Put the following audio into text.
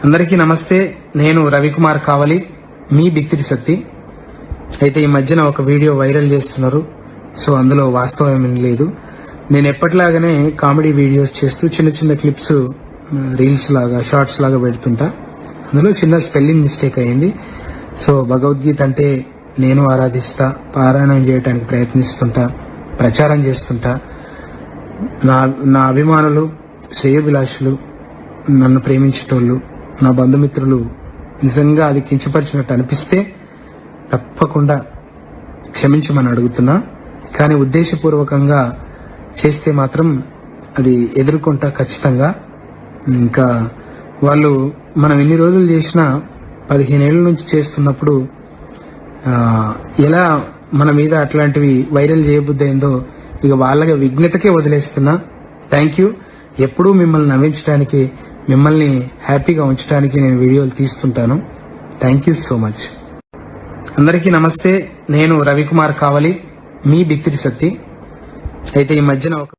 అందరికీ నమస్తే. నేను రవికుమార్ కావలి, మీ బిక్తిరి సత్తి. అయితే ఈ మధ్యన ఒక వీడియో వైరల్ చేస్తున్నారు. సో అందులో వాస్తవం ఏమీ లేదు. నేను ఎప్పటిలాగానే కామెడీ వీడియోస్ చేస్తూ చిన్న చిన్న క్లిప్స్ రీల్స్ లాగా షార్ట్స్ లాగా పెడుతుంటా. అందులో చిన్న స్పెల్లింగ్ మిస్టేక్ అయింది. సో భగవద్గీత అంటే నేను ఆరాధిస్తా, పారాయణం చేయడానికి ప్రయత్నిస్తుంటా, ప్రచారం చేస్తుంటా. నా అభిమానులు, శ్రేయోభిలాషులు, నన్ను ప్రేమించేటోళ్ళు, నా బంధుమిత్రులు నిజంగా అది కించపరిచినట్టు అనిపిస్తే తప్పకుండా క్షమించమని అడుగుతున్నా. కానీ ఉద్దేశపూర్వకంగా చేస్తే మాత్రం అది ఎదుర్కొంటా ఖచ్చితంగా. ఇంకా వాళ్ళు మనం ఎన్ని రోజులు చేసినా 15 ఏళ్ల నుంచి చేస్తున్నప్పుడు ఎలా మన మీద అట్లాంటివి వైరల్ చేయబుద్దయిందో ఇక వాళ్ళ విఘ్నతకే వదిలేస్తున్నా. Thank you. ఎప్పుడూ మిమ్మల్ని నవ్వించడానికి, మిమ్మల్ని హ్యాపీగా ఉంచడానికి నేను వీడియోలు తీస్తుంటాను. Thank you so much. అందరికీ నమస్తే. నేను రవికుమార్ కావలి, మీ బిక్తిరి సత్తి. అయితే ఈ మధ్యన ఒక